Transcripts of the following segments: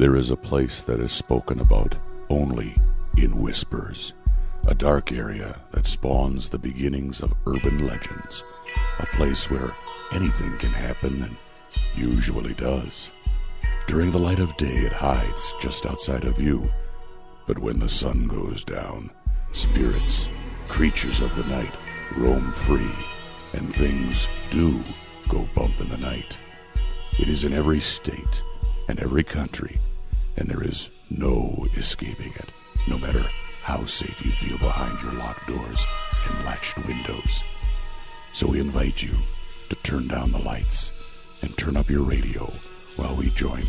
There is a place that is spoken about only in whispers, a dark area that spawns the beginnings of urban legends, a place where anything can happen and usually does. During the light of day, it hides just outside of view, but when the sun goes down, spirits, creatures of the night, roam free, and things do go bump in the night. It is in every state and every country, and there is no escaping it, no matter how safe you feel behind your locked doors and latched windows. So we invite you to turn down the lights and turn up your radio while we join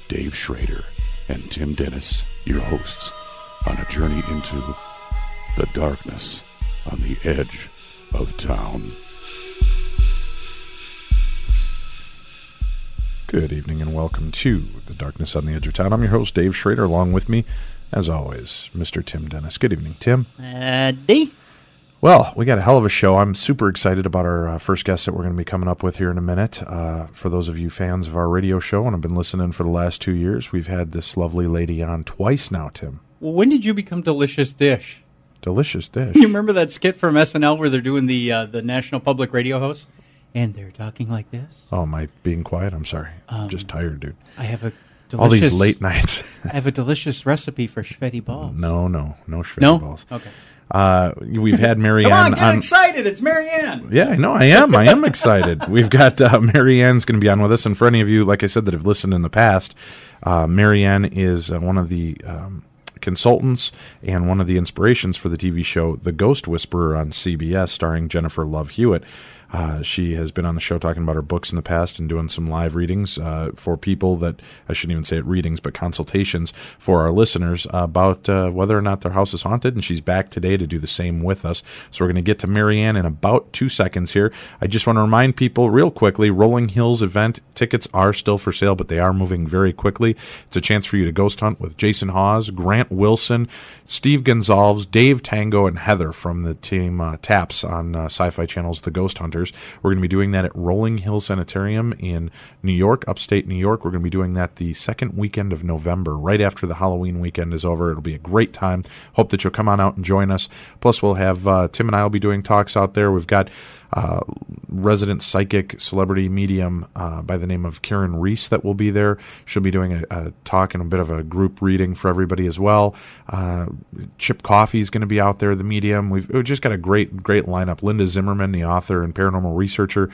Dave Schrader and Tim Dennis, your hosts, on a journey into the darkness on the edge of town. Good evening and welcome to The Darkness on the Edge of Town. I'm your host, Dave Schrader. Along with me, as always, Mr. Tim Dennis. Good evening, Tim. D. Well, we got a hell of a show. I'm super excited about our first guest that we're going to be coming up with here in a minute. For those of you fans of our radio show and have been listening for the last 2 years, we've had this lovely lady on twice now, Tim. Well, when did you become Delicious Dish? Delicious Dish. You remember that skit from SNL where they're doing the National Public Radio host? And they're talking like this? Oh, am I being quiet? I'm sorry. I'm just tired, dude. I have a delicious... All these late nights. I have a delicious recipe for Schvetty balls. No Schvetty balls. Okay. We've had Mary Ann. Come on, get excited. It's Mary Ann. Yeah, I know. I am excited. We've got Mary Ann's going to be on with us. And for any of you, like I said, that have listened in the past, Mary Ann is one of the consultants and one of the inspirations for the TV show The Ghost Whisperer on CBS, starring Jennifer Love Hewitt. She has been on the show talking about her books in the past and doing some live readings for people that, I shouldn't even say it readings, but consultations for our listeners about whether or not their house is haunted, and she's back today to do the same with us. So we're going to get to Mary Ann in about 2 seconds here. I just want to remind people real quickly, Rolling Hills event tickets are still for sale, but they are moving very quickly. It's a chance for you to ghost hunt with Jason Hawes, Grant Wilson, Steve Gonzalez, Dave Tango, and Heather from the team TAPS on Sci-Fi Channel's The Ghost Hunters. We're going to be doing that at Rolling Hill Sanitarium in New York, upstate New York. We're going to be doing that the second weekend of November, right after the Halloween weekend is over. It'll be a great time. Hope that you'll come on out and join us. Plus, we'll have Tim and I will be doing talks out there. We've got resident psychic celebrity medium by the name of Karen Reese that will be there. She'll be doing a talk and a bit of a group reading for everybody as well. Chip Coffey is going to be out there, the medium. We've just got a great lineup. Linda Zimmerman, the author and paranormal researcher.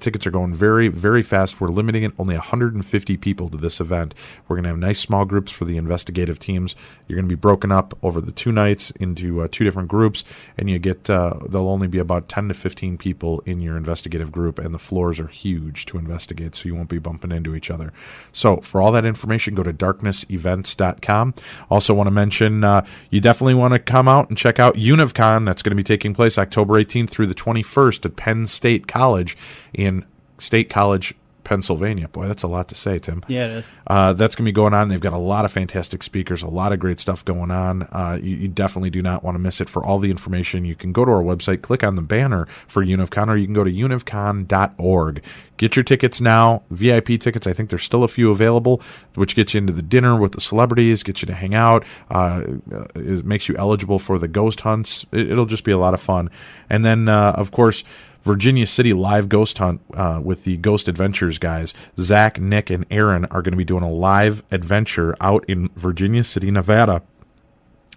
Tickets are going very, very fast. We're limiting it only 150 people to this event. We're going to have nice small groups for the investigative teams. You're going to be broken up over the 2 nights into 2 different groups, and you get there'll only be about 10 to 15 people in your investigative group, and the floors are huge to investigate, so you won't be bumping into each other. So for all that information, go to darknessevents.com. Also want to mention you definitely want to come out and check out UnivCon. That's going to be taking place October 18th through the 21st at Penn State College in State College, Pennsylvania. Boy, that's a lot to say, Tim. Yeah, it is. That's going to be going on. They've got a lot of fantastic speakers, a lot of great stuff going on. You definitely do not want to miss it. For all the information, you can go to our website, click on the banner for UnivCon, or you can go to univcon.org. Get your tickets now. VIP tickets, I think there's still a few available, which gets you into the dinner with the celebrities, gets you to hang out. It makes you eligible for the ghost hunts. It'll just be a lot of fun. And then, of course, Virginia City live ghost hunt with the Ghost Adventures guys. Zach, Nick, and Aaron are going to be doing a live adventure out in Virginia City, Nevada,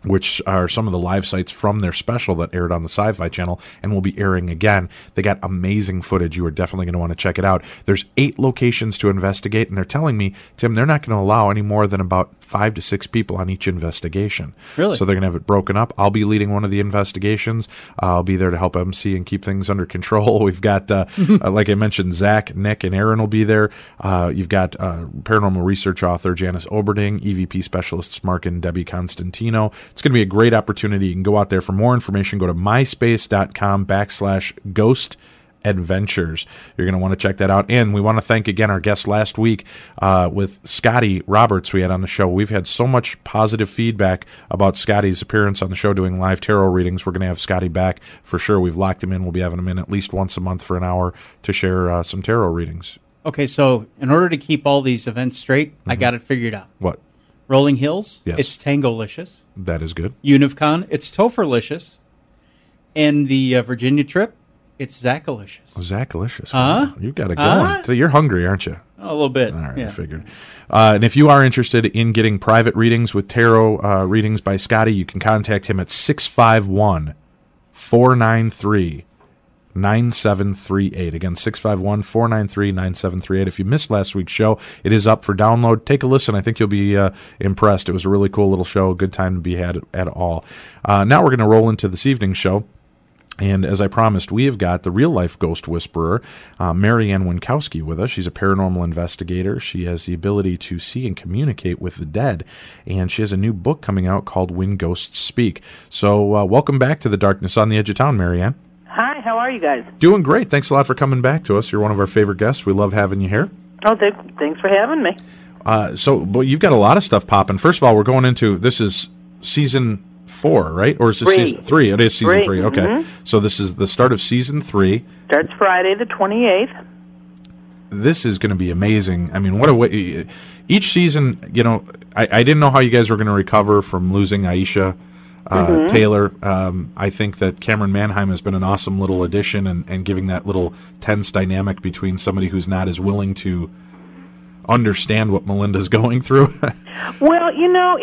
which are some of the live sites from their special that aired on the Sci-Fi Channel and will be airing again. They got amazing footage. You are definitely going to want to check it out. There's 8 locations to investigate, and they're telling me, Tim, they're not going to allow any more than about 5 to 6 people on each investigation. Really? So they're going to have it broken up. I'll be leading one of the investigations. I'll be there to help MC and keep things under control. We've got, like I mentioned, Zach, Nick, and Aaron will be there. You've got paranormal research author Janice Oberding, EVP specialists Mark and Debbie Constantino. It's going to be a great opportunity. You can go out there for more information. Go to myspace.com/ghost adventures. You're going to want to check that out. And we want to thank again our guest last week with Scotty Roberts we had on the show. We've had so much positive feedback about Scotty's appearance on the show doing live tarot readings. We're going to have Scotty back for sure. We've locked him in. We'll be having him in at least once a month for an hour to share some tarot readings. Okay, so in order to keep all these events straight, I got it figured out. What? Rolling Hills, Yes. it's Tangolicious. That is good. Univcon, it's Topherlicious. And the Virginia trip, it's Zackalicious. Zackalicious. Huh? You've got it going. So you're hungry, aren't you? A little bit. All right, yeah. I figured. And if you are interested in getting private readings with tarot readings by Scotty, you can contact him at 651-493-9738. Again, 651-493-9738. If you missed last week's show, it is up for download. Take a listen. I think you'll be impressed. It was a really cool little show. A good time to be had at all. Now we're going to roll into this evening's show. And as I promised, we have got the real-life ghost whisperer, Mary Ann Winkowski, with us. She's a paranormal investigator. She has the ability to see and communicate with the dead. And she has a new book coming out called When Ghosts Speak. So welcome back to the Darkness on the Edge of Town, Mary Ann. Hi, how are you guys? Doing great. Thanks a lot for coming back to us. You're one of our favorite guests. We love having you here. Oh, thanks for having me. But you've got a lot of stuff popping. First of all, we're going into, this is season 4, right? Or is this season 3? It is season 3. Okay. Mm-hmm. So this is the start of season 3. Starts Friday the 28th. This is going to be amazing. I mean, what a way. Each season, I didn't know how you guys were going to recover from losing Aisha Taylor. I think that Cameron Manheim has been an awesome little addition and giving that little tense dynamic between somebody who's not as willing to understand what Melinda's going through. Well,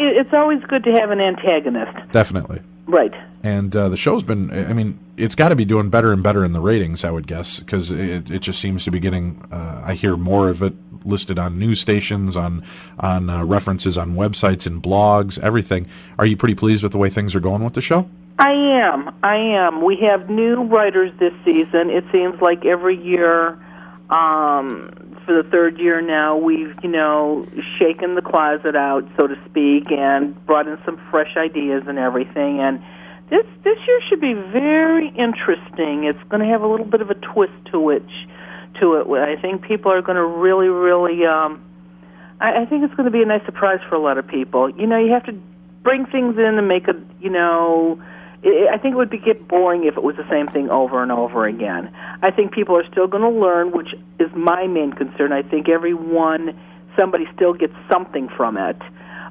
it's always good to have an antagonist. Definitely. Right. And the show's been, it's got to be doing better and better in the ratings, I would guess, because it just seems to be getting, I hear more of it listed on news stations, on references on websites and blogs, everything. Are you pretty pleased with the way things are going with the show? I am. We have new writers this season. It seems like every year, for the third year now, we've, shaken the closet out, so to speak, and brought in some fresh ideas and everything. And this year should be very interesting. It's going to have a little bit of a twist to it. I think people are going to really, really, I think it's going to be a nice surprise for a lot of people. You have to bring things in and make it, I think it would get boring if it was the same thing over and over again. I think people are still going to learn, which is my main concern. I think somebody still gets something from it.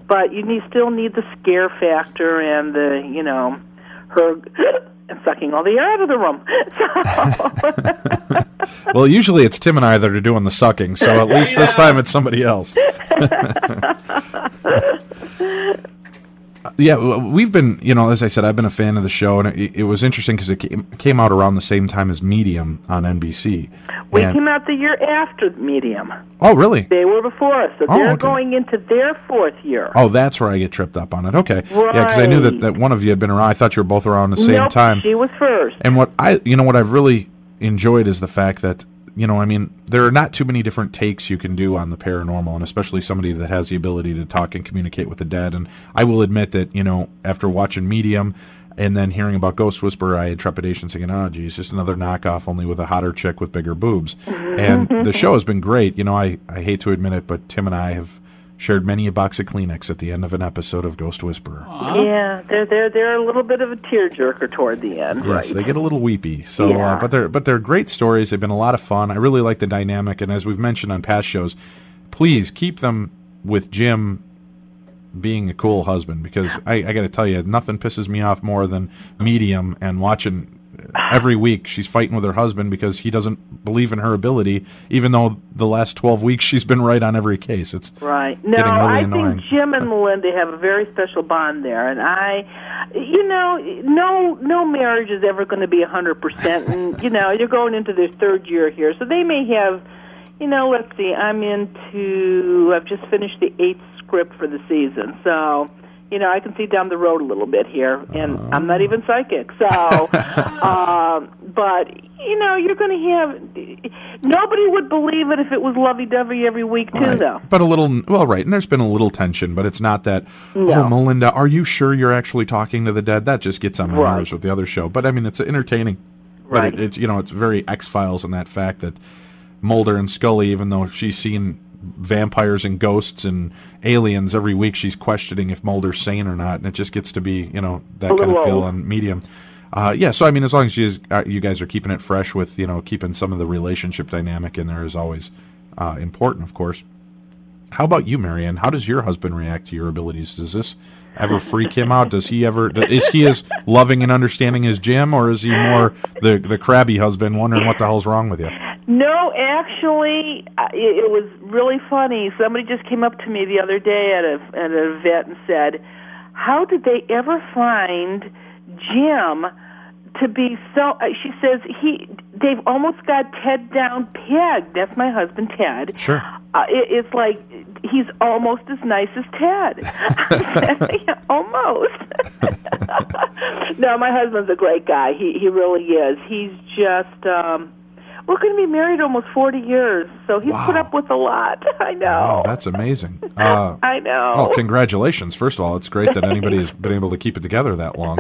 But you still need the scare factor and the, her and sucking all the air out of the room. Well, usually it's Tim and I that are doing the sucking, so at least this time it's somebody else. Yeah, we've been, as I said, I've been a fan of the show, and it was interesting because it came out around the same time as Medium on NBC. We came out the year after Medium. Oh, really? They were before us, so they're going into their 4th year. Oh, that's where I get tripped up on it. Okay. Right. Yeah, because I knew that one of you had been around. I thought you were both around the same time. She was first. And what I've really enjoyed is the fact that, there are not too many different takes you can do on the paranormal, and especially somebody that has the ability to talk and communicate with the dead. And I will admit that, after watching Medium and then hearing about Ghost Whisperer, I had trepidation thinking, oh, geez, just another knockoff, only with a hotter chick with bigger boobs. And the show has been great. I hate to admit it, but Tim and I have shared many a box of Kleenex at the end of an episode of Ghost Whisperer. Aww. Yeah, they're a little bit of a tearjerker toward the end. Yes, right? They get a little weepy. So, yeah. But they're great stories. They've been a lot of fun. I really like the dynamic, and as we've mentioned on past shows, please keep them with Jim being a cool husband, because I got to tell you, nothing pisses me off more than Medium and watching. Every week she's fighting with her husband because he doesn't believe in her ability, even though the last 12 weeks she's been right on every case. It's right. No, getting really I annoying. think Jim and Melinda have a very special bond there, and no marriage is ever going to be 100%, and you're going into their 3rd year here, so they may have, let's see, I've just finished the 8th script for the season, so. I can see down the road a little bit here, and I'm not even psychic. So, but, you're going to have, nobody would believe it if it was lovey-dovey every week, too, right. though. But right, and there's been a little tension, but it's not that, oh, Melinda, are you sure you're actually talking to the dead? That just gets on my nerves with the other show. But, it's entertaining. Right. But, it's very X-Files in that fact that Mulder and Scully, even though she's seen vampires and ghosts and aliens every week, she's questioning if Mulder's sane or not, and it just gets to be that kind of feel on Medium. So as long as you guys are keeping it fresh with keeping some of the relationship dynamic in there is always important, of course. How about you, Mary Ann? How does your husband react to your abilities? Does this ever freak him out? Is he as loving and understanding as Jim, or is he more the crabby husband wondering what the hell's wrong with you? No, actually, it was really funny. Somebody just came up to me the other day at an event and said, how did they ever find Jim to be so... She says, they've almost got Ted down pegged. That's my husband, Ted. Sure. It's like he's almost as nice as Ted. I said, yeah, almost. No, my husband's a great guy. He really is. He's just... we're going to be married almost 40 years, so he's put up with a lot. I know. Wow, that's amazing. I know. Well, congratulations. First of all, it's great that anybody has been able to keep it together that long.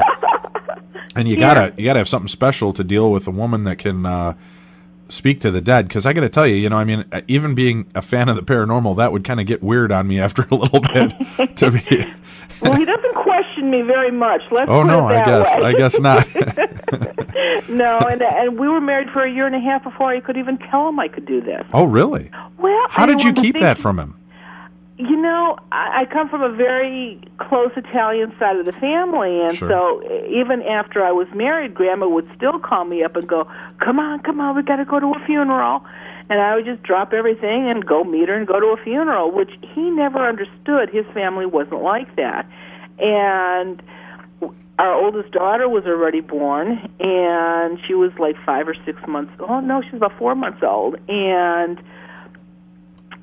And you gotta have something special to deal with a woman that can speak to the dead. Because I got to tell you, I mean, even being a fan of the paranormal, that would kind of get weird on me after a little bit. To be. Well, he doesn't question me very much. Let's oh put no, it that way. I guess not. No, and we were married for a year and a half before I could even tell him I could do this. Oh, really? Well, how did you keep that from him? I come from a very close Italian side of the family, and so even after I was married, Grandma would still call me up and go, come on, we got to go to a funeral. And I would just drop everything and go meet her and go to a funeral, which he never understood. His family wasn't like that. And our oldest daughter was already born, and she was like 5 or 6 months. Oh, no, she was about 4 months old. And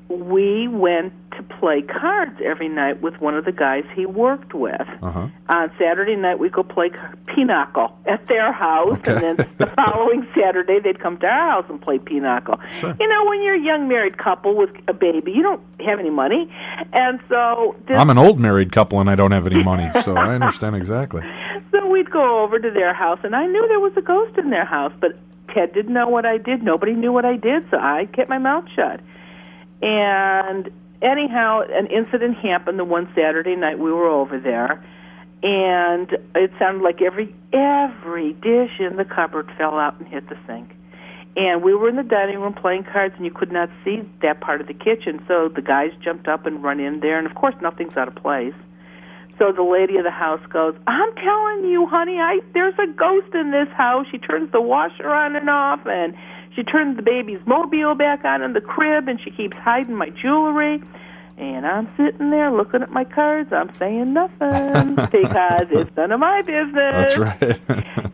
we went to play cards every night with one of the guys he worked with. Uh-huh. On Saturday night, we'd go play pinochle at their house, and then the following Saturday, they'd come to our house and play pinochle. Sure. When you're a young married couple with a baby, you don't have any money, and so... I'm an old married couple, and I don't have any money, so I understand exactly. So we'd go over to their house, and I knew there was a ghost in their house, but Ted didn't know what I did. Nobody knew what I did, so I kept my mouth shut. And anyhow, an incident happened the one Saturday night we were over there, and it sounded like every dish in the cupboard fell out and hit the sink. And we were in the dining room playing cards, and you could not see that part of the kitchen, so the guys jumped up and run in there, and of course nothing's out of place. So the lady of the house goes, I'm telling you, honey, there's a ghost in this house. She turns the washer on and off, and she turns the baby's mobile back on in the crib, and she keeps hiding my jewelry. And I'm sitting there looking at my cards. I'm saying nothing because it's none of my business. That's right.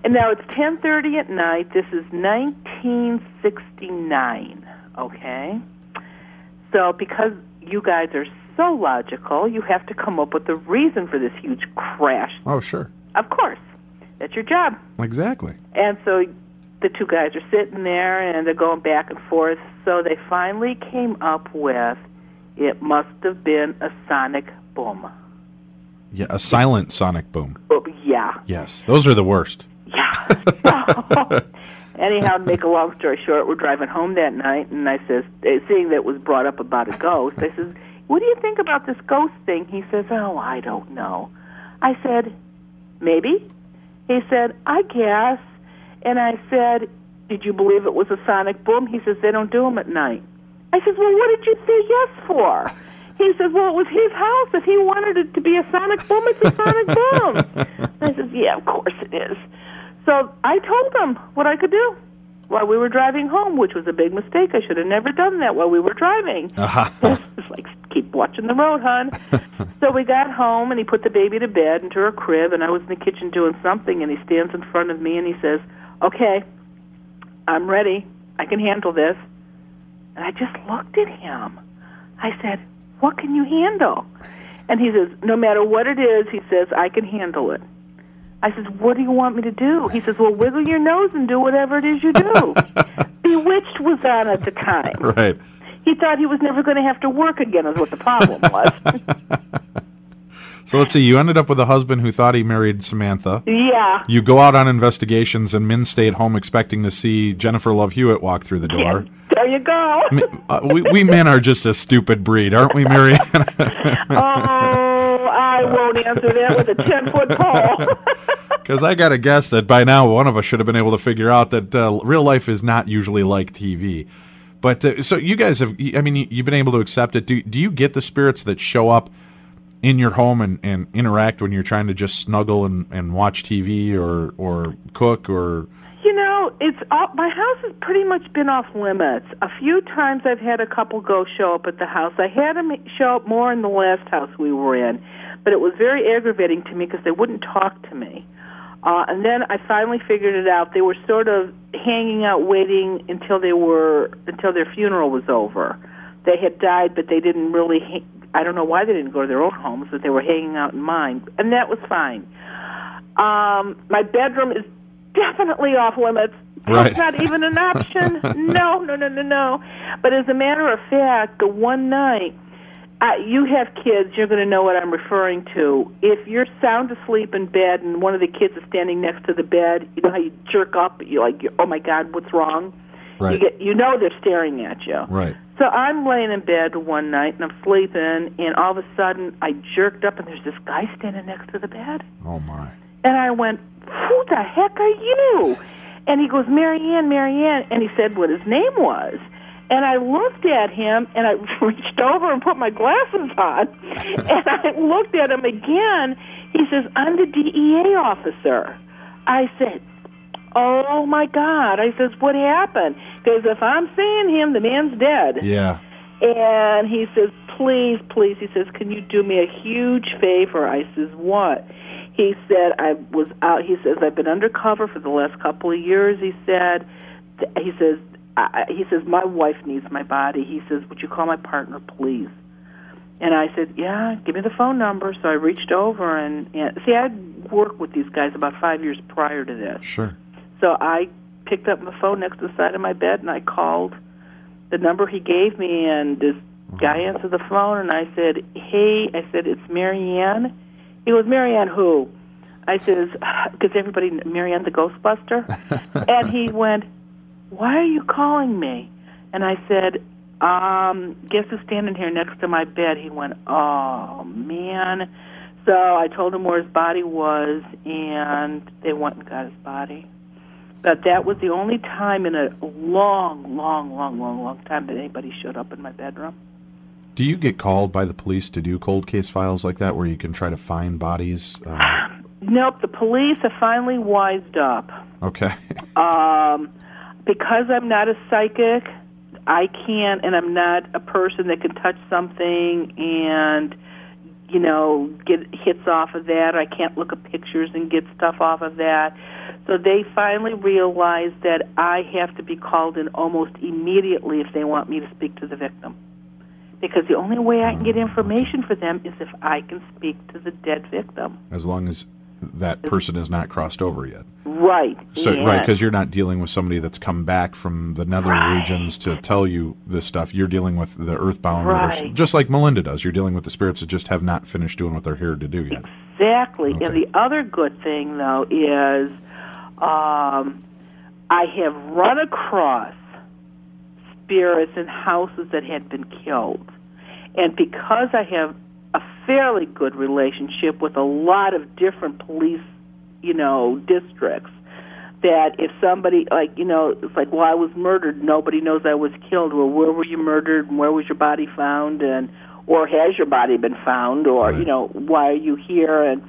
And now it's 10:30 at night. This is 1969, okay? So because you guys are so logical, you have to come up with the reason for this huge crash. Oh, sure. Of course. That's your job. Exactly. And so the two guys are sitting there, and they're going back and forth. So they finally came up with, it must have been a sonic boom. Yeah, a silent sonic boom. Oh, yeah. Yes, those are the worst. Yeah. Anyhow, to make a long story short, we're driving home that night, and I says, seeing that it was brought up about a ghost, I says, what do you think about this ghost thing? He says, oh, I don't know. I said, maybe? He said, I guess. And I said, did you believe it was a sonic boom? He says, they don't do them at night. I says, well, what did you say yes for? He says, well, it was his house. If he wanted it to be a sonic boom, it's a sonic boom. I says, yeah, of course it is. So I told him what I could do while we were driving home, which was a big mistake. I should have never done that while we were driving. It's like, keep watching the road, hon. So we got home, and he put the baby to bed into her crib, and I was in the kitchen doing something, and he stands in front of me, and he says, okay, I'm ready. I can handle this. And I just looked at him. I said, what can you handle? And he says, no matter what it is, he says, I can handle it. I says, what do you want me to do? He says, well, wiggle your nose and do whatever it is you do. Bewitched was on at the time. Right. He thought he was never going to have to work again is what the problem was. So let's see, you ended up with a husband who thought he married Samantha. Yeah. You go out on investigations, and Min stayed home expecting to see Jennifer Love Hewitt walk through the door. Yeah, there you go. We men are just a stupid breed, aren't we, Mary Ann? Oh, I won't answer that with a 10-foot pole. Because I got to guess that by now one of us should have been able to figure out that real life is not usually like TV. But so you guys have, I mean, you've been able to accept it. Do you get the spirits that show up in your home and interact when you're trying to just snuggle and watch TV or cook or? You know, my house has pretty much been off limits. A few times I've had a couple ghosts show up at the house. I had them show up more in the last house we were in, but it was very aggravating to me because they wouldn't talk to me. And then I finally figured it out. They were sort of hanging out, waiting until their funeral was over. They had died, but they didn't really. I don't know why they didn't go to their own homes, but they were hanging out in mine, and that was fine. My bedroom is definitely off limits. Right. It's not even an option. No. But as a matter of fact, the one night. You have kids, you're going to know what I'm referring to. If you're sound asleep in bed and one of the kids is standing next to the bed, you know how you jerk up, you're like, oh my God, what's wrong? Right. You know they're staring at you. Right. So I'm laying in bed one night and I'm sleeping, and all of a sudden I jerked up and there's this guy standing next to the bed. Oh my. And I went, who the heck are you? And he goes, Mary Ann, and he said what his name was. And I looked at him, and I reached over and put my glasses on, and I looked at him again. He says, I'm the DEA officer. I said, oh, my God. I says, what happened? Because if I'm seeing him, the man's dead. Yeah. And he says, please, he says, can you do me a huge favor? I says, what? He said, I was out. He says, I've been undercover for the last couple of years. He says, my wife needs my body. He says, would you call my partner, please? And I said, yeah, give me the phone number. So I reached over and see, I'd worked with these guys about 5 years prior to this. Sure. So I picked up my phone next to the side of my bed, and I called the number he gave me, and this guy answered the phone, and I said, hey, it's Mary Ann. He goes, Mary Ann who? I says, because everybody, Mary Ann the Ghostbuster. And he went, why are you calling me? And I said, guess who's standing here next to my bed? He went, oh, man. So I told him where his body was, and they went and got his body. But that was the only time in a long time that anybody showed up in my bedroom. Do you get called by the police to do cold case files like that where you can try to find bodies? Nope, the police have finally wised up. Okay. Because I'm not a psychic, I can't, and I'm not a person that can touch something and, you know, get hits off of that. I can't look at pictures and get stuff off of that. So they finally realized that I have to be called in almost immediately if they want me to speak to the victim. Because the only way I can get information for them is if I can speak to the dead victim. As long as that person is not crossed over yet. Right. So, yeah. right, because you're not dealing with somebody that's come back from the nether regions to tell you this stuff. You're dealing with the earthbound, right. Just like Melinda does. You're dealing with the spirits that just have not finished doing what they're here to do yet. Exactly. Okay. And the other good thing, though, is I have run across spirits in houses that had been killed. And because I have a fairly good relationship with a lot of different police, you know, districts, that if somebody, like, you know, it's like, well, I was murdered, nobody knows I was killed. Well, where were you murdered, and where was your body found, and or has your body been found, or, right. You know, why are you here? And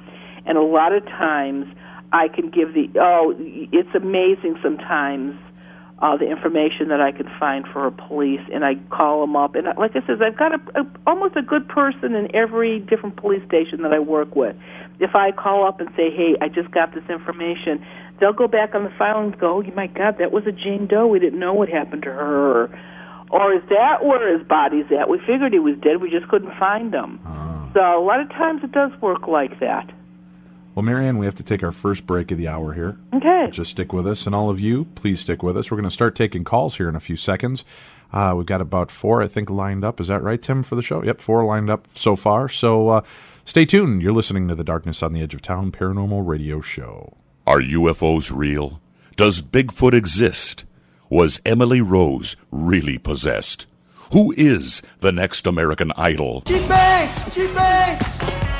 a lot of times I can give it's amazing sometimes the information that I can find for a police, and I call them up. And like I said, I've got almost a good person in every different police station that I work with. If I call up and say, hey, I just got this information, they'll go back on the file and go, oh, my God, that was a Jane Doe. We didn't know what happened to her. Or is that where his body's at? We figured he was dead. We just couldn't find him. So a lot of times it does work like that. Well, Mary Ann, we have to take our first break of the hour here. Okay. Just stick with us, and all of you, please stick with us. We're going to start taking calls here in a few seconds. We've got about 4, I think, lined up. Is that right, Tim, for the show? Yep, 4 lined up so far. So stay tuned. You're listening to the Darkness on the Edge of Town Paranormal Radio Show. Are UFOs real? Does Bigfoot exist? Was Emily Rose really possessed? Who is the next American Idol? She bangs,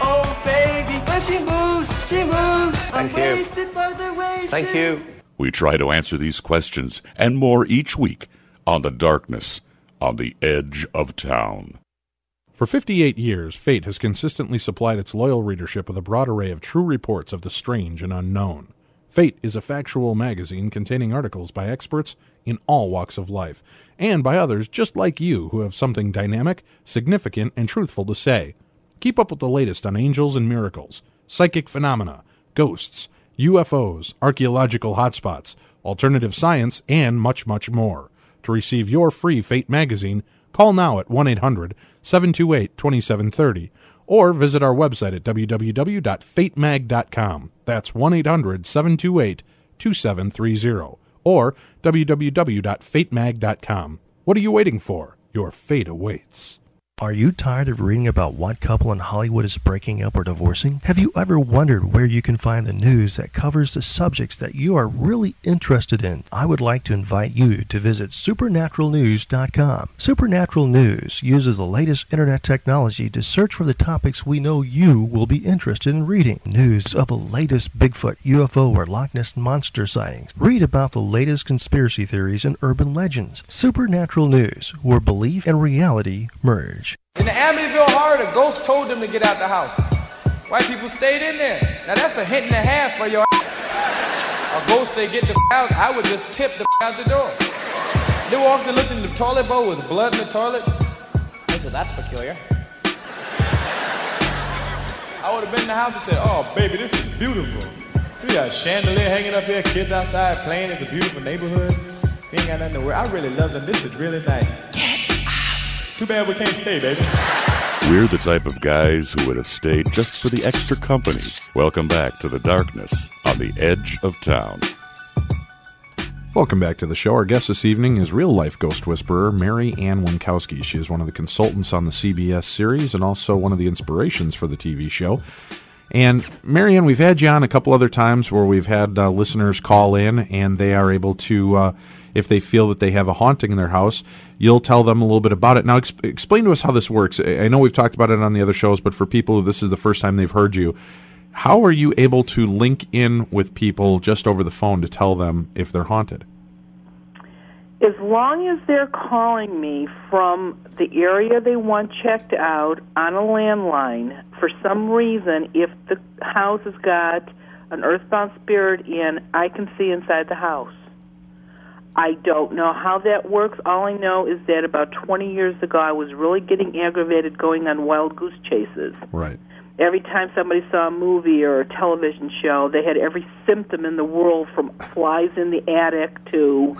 oh baby, when she moves, I'm wasted by the way Thank you. We try to answer these questions and more each week on the darkness on the edge of town. For 58 years, Fate has consistently supplied its loyal readership with a broad array of true reports of the strange and unknown. Fate is a factual magazine containing articles by experts in all walks of life, and by others just like you who have something dynamic, significant, and truthful to say. Keep up with the latest on angels and miracles, psychic phenomena, ghosts, UFOs, archaeological hotspots, alternative science, and much, much more. To receive your free Fate magazine, call now at 1-800-728-2730 or visit our website at www.fatemag.com. That's 1-800-728-2730 or www.fatemag.com. What are you waiting for? Your fate awaits. Are you tired of reading about what couple in Hollywood is breaking up or divorcing? Have you ever wondered where you can find the news that covers the subjects that you are really interested in? I would like to invite you to visit supernaturalnews.com. Supernatural News uses the latest internet technology to search for the topics we know you will be interested in reading. News of the latest Bigfoot, UFO, or Loch Ness Monster sightings. Read about the latest conspiracy theories and urban legends. Supernatural News, where belief and reality merge. In the Amityville Horror, the ghost told them to get out the house. White people stayed in there. Now that's a hint and a half for your A ghost say get the out, I would just tip the out the door. They walked and looked in the toilet bowl, was blood in the toilet. I said, that's peculiar. I would have been in the house and said, oh baby, this is beautiful. We got a chandelier hanging up here, kids outside playing, it's a beautiful neighborhood. We ain't got nothing to worry. I really love them, this is really nice. Too bad we can't stay, baby. We're the type of guys who would have stayed just for the extra company. Welcome back to the darkness on the edge of town. Welcome back to the show. Our guest this evening is real-life ghost whisperer Mary Ann Winkowski. She is one of the consultants on the CBS series and also one of the inspirations for the TV show. And Mary Ann, we've had you on a couple other times where we've had listeners call in and they are able to, if they feel that they have a haunting in their house, you'll tell them a little bit about it. Now, explain to us how this works. I know we've talked about it on the other shows, but for people who this is the first time they've heard you, how are you able to link in with people just over the phone to tell them if they're haunted? As long as they're calling me from the area they want checked out on a landline, for some reason, if the house has got an earthbound spirit in, I can see inside the house. I don't know how that works. All I know is that about 20 years ago, I was really getting aggravated going on wild goose chases. Right. Every time somebody saw a movie or a television show, they had every symptom in the world, from flies in the attic to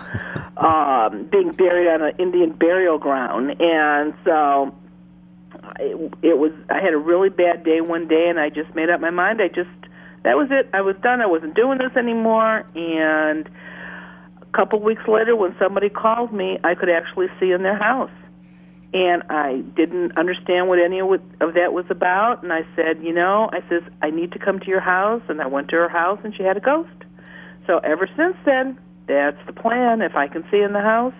being buried on an Indian burial ground. And so it was. I had a really bad day one day, and I just made up my mind. That was it. I was done. I wasn't doing this anymore. And a couple weeks later, when somebody called me, I could actually see in their house. And I didn't understand what any of that was about. And I said, I need to come to your house. And I went to her house, and she had a ghost. So ever since then, that's the plan. If I can see in the house,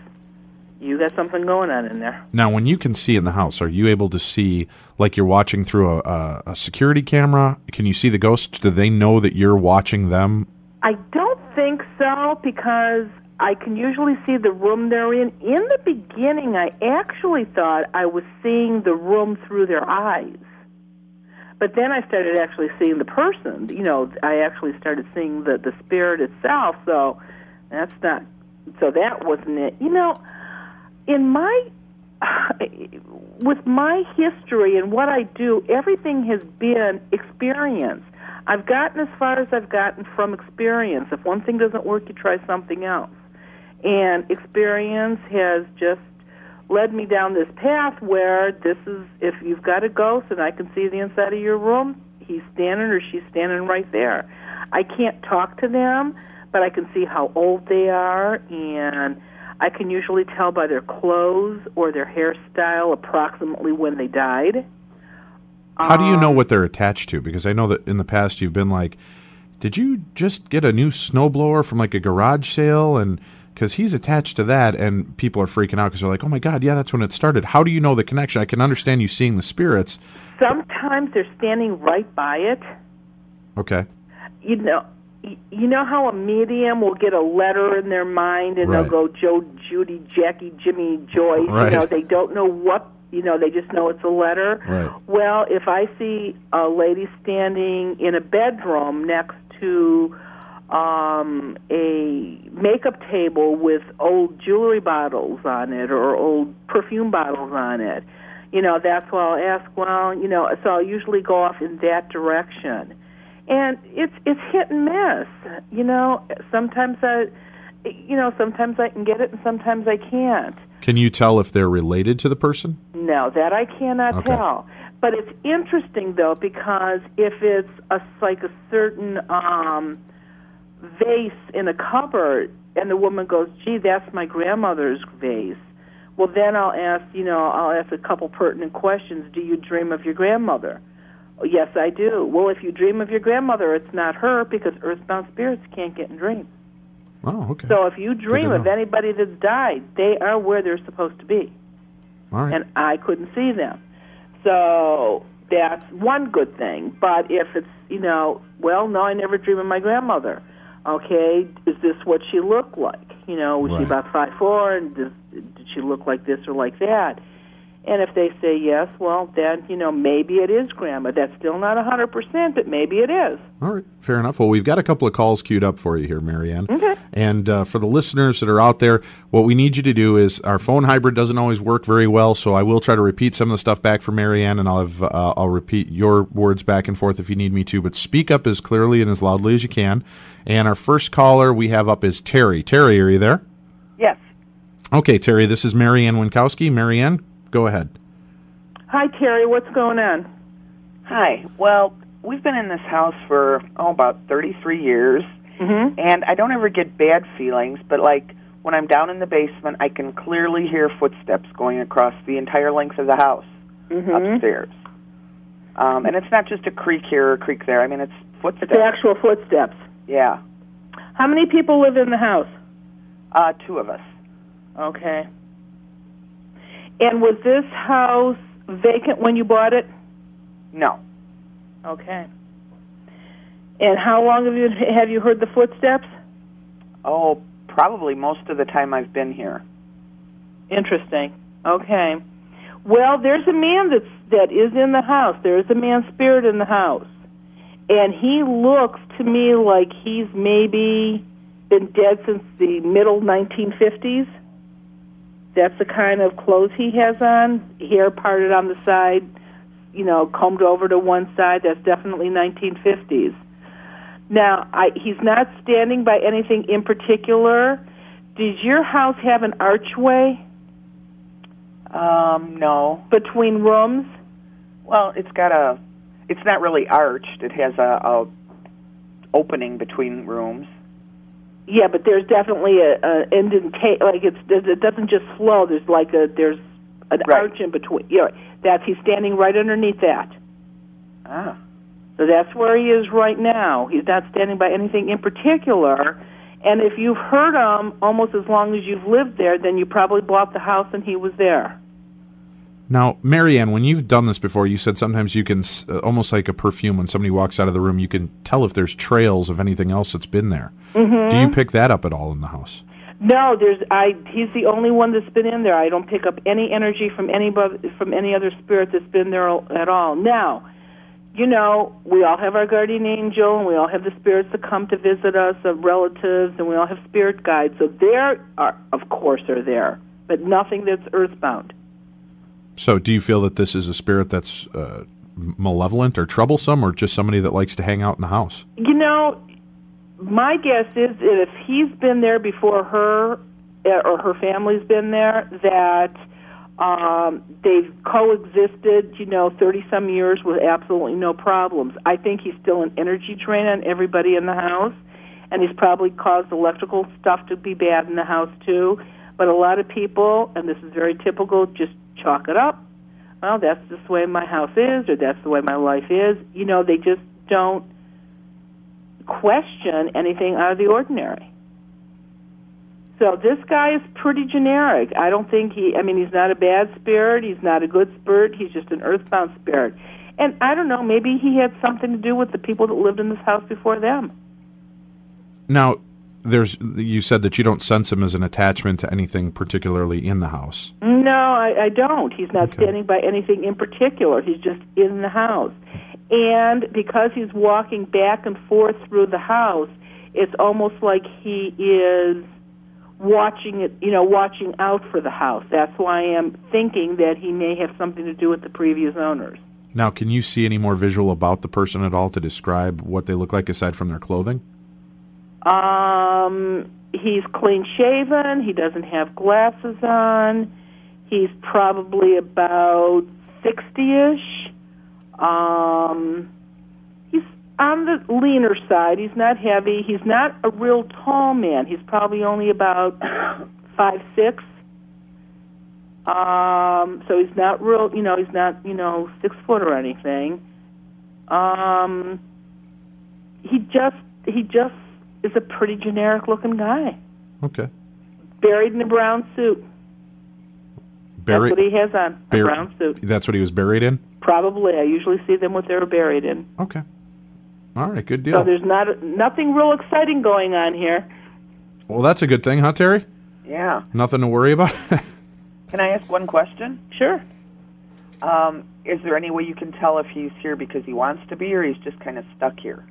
you got something going on in there. Now, when you can see in the house, are you able to see, like you're watching through a security camera? Can you see the ghosts? Do they know that you're watching them? I don't think so, because I can usually see the room they're in. In the beginning, I actually thought I was seeing the room through their eyes. But then I started actually seeing the person. I actually started seeing the spirit itself. So that wasn't it. With my history and what I do, everything has been experience. I've gotten as far as I've gotten from experience. If one thing doesn't work, you try something else. And experience has just led me down this path where if you've got a ghost and I can see the inside of your room, he's standing or she's standing right there. I can't talk to them, but I can see how old they are, and I can usually tell by their clothes or their hairstyle approximately when they died. How do you know what they're attached to? Because I know that in the past you've been like, did you just get a new snowblower from like a garage sale? And because he's attached to that, and people are freaking out because they're like, oh my God, yeah, that's when it started. How do you know the connection? I can understand you seeing the spirits. Sometimes they're standing right by it. Okay. you know how a medium will get a letter in their mind and Right. they'll go Joe, Judy, Jackie, Jimmy, Joyce. Right. You know, they don't know what, you know, they just know it's a letter. Right. Well, if I see a lady standing in a bedroom next to a makeup table with old jewelry bottles on it or old perfume bottles on it, you know, that's why I'll ask, well, you know, so I'll usually go off in that direction. And it's hit and miss, you know. Sometimes I can get it, and sometimes I can't. Can you tell if they're related to the person? No, that I cannot Okay. tell. But it's interesting though, because if it's like a certain vase in a cupboard, and the woman goes, "Gee, that's my grandmother's vase." Well, then I'll ask a couple pertinent questions. Do you dream of your grandmother? Yes, I do. Well, if you dream of your grandmother, it's not her, because earthbound spirits can't get in dreams. Oh, okay. So if you dream to of know. anybody that's died, they are where they're supposed to be. All right. And I couldn't see them. So that's one good thing. But if it's, you know, well, no, I never dream of my grandmother. Okay, is this what she looked like? You know, was she Right. about 5'4", and did she look like this or like that? And if they say yes, well, then, you know, maybe it is grandma. That's still not 100%, but maybe it is. All right, fair enough. Well, we've got a couple of calls queued up for you here, Mary Ann. Okay. And for the listeners that are out there, what we need you to do is, our phone hybrid doesn't always work very well, so I will try to repeat some of the stuff back for Mary Ann, and I'll repeat your words back and forth if you need me to, but speak up as clearly and as loudly as you can. And our first caller we have up is Terry. Terry, are you there? Yes. Okay, Terry, this is Mary Ann Winkowski. Mary Ann, go ahead. Hi, Terry. What's going on? Hi. Well, we've been in this house for, about 33 years, Mm-hmm. and I don't ever get bad feelings, but, like, when I'm down in the basement, I can clearly hear footsteps going across the entire length of the house upstairs. And it's not just a creak here or a creak there. I mean, it's footsteps. It's actual footsteps. Yeah. How many people live in the house? 2 of us. Okay. And was this house vacant when you bought it? No. Okay. And how long have you heard the footsteps? Oh, probably most of the time I've been here. Interesting. Okay. Well, there's a man that is in the house. There is a man spirit in the house. And he looks to me like he's maybe been dead since the middle 1950s. That's the kind of clothes he has on, hair parted on the side, you know, combed over to one side. That's definitely 1950s. Now, he's not standing by anything in particular. Does your house have an archway? No. Between rooms? Well, it's not really arched. It has a opening between rooms. Yeah, but there's definitely a indentation. Like it doesn't just flow. There's an arch in between. Yeah, he's standing right underneath that. Ah. So that's where he is right now. He's not standing by anything in particular. And if you've heard him almost as long as you've lived there, then you probably bought the house and he was there. Now, Mary Ann, when you've done this before, you said sometimes you can, almost like a perfume, when somebody walks out of the room, you can tell if there's trails of anything else that's been there. Mm-hmm. Do you pick that up at all in the house? No, he's the only one that's been in there. I don't pick up any energy from any other spirit that's been there at all. Now, you know, we all have our guardian angel, and we all have the spirits that come to visit us, of relatives, and we all have spirit guides. So there are, of course, are there, but nothing that's earthbound. So do you feel that this is a spirit that's malevolent or troublesome, or just somebody that likes to hang out in the house? You know, my guess is that if he's been there before her, or her family's been there, that they've coexisted, 30-some years with absolutely no problems. I think he's still an energy drain on everybody in the house, and he's probably caused electrical stuff to be bad in the house, too. But a lot of people, and this is very typical, just chalk it up. Well, that's just the way my house is, or that's the way my life is. They just don't question anything out of the ordinary. So this guy is pretty generic. I don't think he's not a bad spirit. He's not a good spirit. He's just an earthbound spirit. And I don't know, maybe he had something to do with the people that lived in this house before them. Now, you said that you don't sense him as an attachment to anything particularly in the house. No, I don't. He's not standing by anything in particular. He's just in the house. And because he's walking back and forth through the house, it's almost like he is watching it, watching out for the house. That's why I am thinking that he may have something to do with the previous owners. Now, can you see any more visual about the person at all to describe what they look like aside from their clothing? He's clean shaven. He doesn't have glasses on. He's probably about 60-ish. He's on the leaner side. He's not heavy. He's not a real tall man. He's probably only about 5'6". So he's not real, he's not, 6 foot or anything. He just is a pretty generic looking guy. Okay. Buried in a brown suit. That's what he has on, a brown suit. That's what he was buried in? Probably. I usually see them what they're buried in. Okay. All right, good deal. So there's nothing real exciting going on here. Well, that's a good thing, huh, Terry? Yeah. Nothing to worry about? Can I ask one question? Sure. Is there any way you can tell if he's here because he wants to be or he's just kind of stuck here?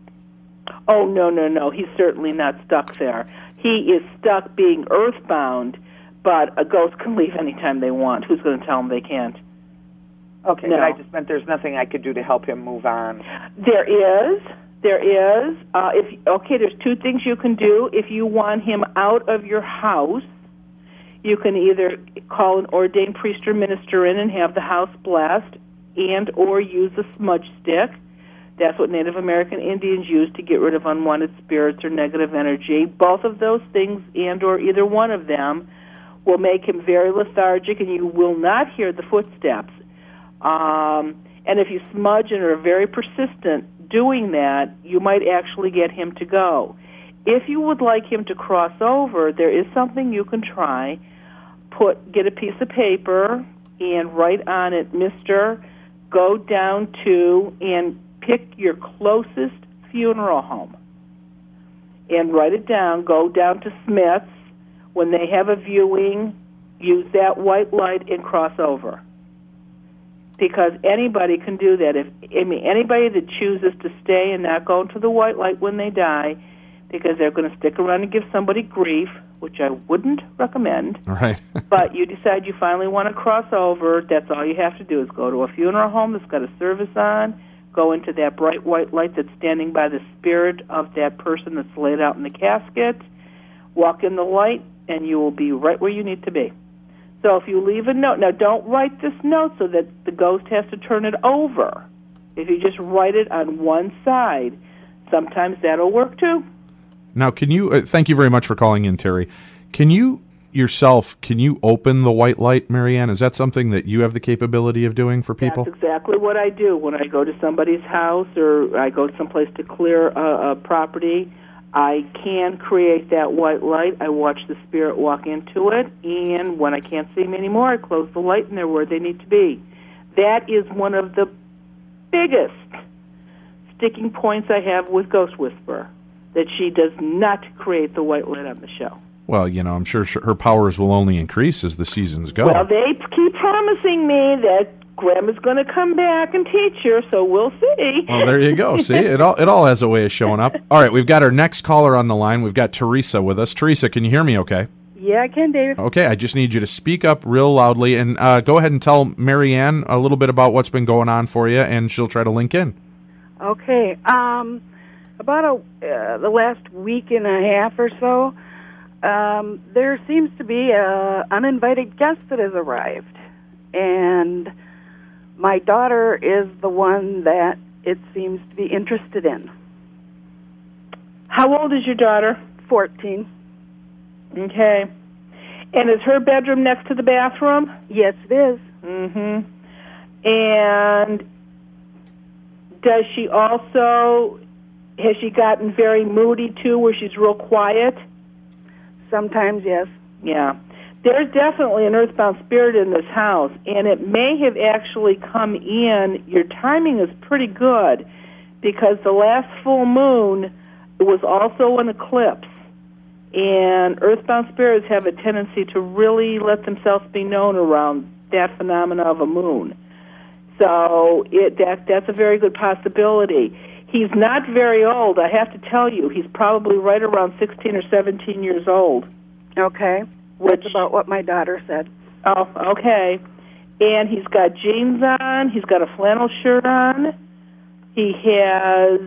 Oh, no. He's certainly not stuck there. He is stuck being earthbound, but a ghost can leave anytime they want. Who's going to tell them they can't? Okay, no. But I just meant there's nothing I could do to help him move on. There is. There's two things you can do. If you want him out of your house, you can either call an ordained priest or minister in and have the house blessed, and or use a smudge stick. That's what Native American Indians use to get rid of unwanted spirits or negative energy. Both of those things, and or either one of them, will make him very lethargic, and you will not hear the footsteps. And if you smudge and are very persistent doing that, you might actually get him to go. If you would like him to cross over, there is something you can try. Get a piece of paper and write on it, Mr. Go down to and pick your closest funeral home and write it down. Go down to Smith's. When they have a viewing, use that white light and cross over. Because anybody can do that. Anybody that chooses to stay and not go into the white light when they die, because they're going to stick around and give somebody grief, which I wouldn't recommend. Right. But you decide you finally want to cross over, that's all you have to do is go to a funeral home that's got a service on, go into that bright white light that's standing by the spirit of that person that's laid out in the casket, walk in the light, and you will be right where you need to be. So if you leave a note, now don't write this note so that the ghost has to turn it over. If you just write it on one side, sometimes that'll work too. Now, can you, thank you very much for calling in, Terry. Can you open the white light, Mary Ann? Is that something that you have the capability of doing for people? That's exactly what I do. When I go to somebody's house or I go someplace to clear a property, I can create that white light. I watch the spirit walk into it, and when I can't see them anymore, I close the light, and they're where they need to be. That is one of the biggest sticking points I have with Ghost Whisperer, that she does not create the white light on the show. Well, I'm sure her powers will only increase as the seasons go. Well, they keep promising me that Grandma's going to come back and teach her, so we'll see. Well, there you go. See, it all has a way of showing up. All right, we've got our next caller on the line. We've got Teresa with us. Teresa, can you hear me okay? Yeah, I can, Dave. Okay, I just need you to speak up real loudly and go ahead and tell Mary Ann a little bit about what's been going on for you, and she'll try to link in. Okay. About the last week and a half or so, there seems to be an uninvited guest that has arrived. And my daughter is the one that it seems to be interested in. How old is your daughter? 14. Okay. And is her bedroom next to the bathroom? Yes, it is. Mm-hmm. And does she also, has she gotten very moody too, where she's real quiet? Sometimes, yes. Yeah. There's definitely an earthbound spirit in this house, and it may have actually come in. Your timing is pretty good, because the last full moon, It was also an eclipse. And earthbound spirits have a tendency to really let themselves be known around that phenomena of a moon. So that's a very good possibility. He's not very old, I have to tell you. He's probably right around 16 or 17 years old. Okay. That's about what my daughter said. Oh, okay. And he's got jeans on. He's got a flannel shirt on. He has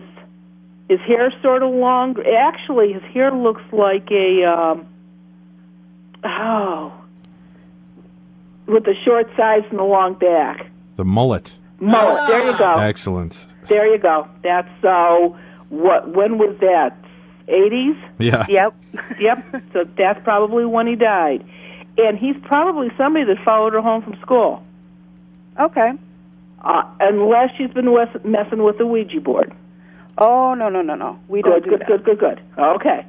his hair sort of long. Actually, his hair looks like with the short sides and the long back. The mullet. Mullet. There you go. Excellent. There you go. That's when was that? 80s? Yeah. Yep. So that's probably when he died. And he's probably somebody that followed her home from school. Okay. Unless she's been messing with the Ouija board. Oh, no. We don't do that. Good. Okay.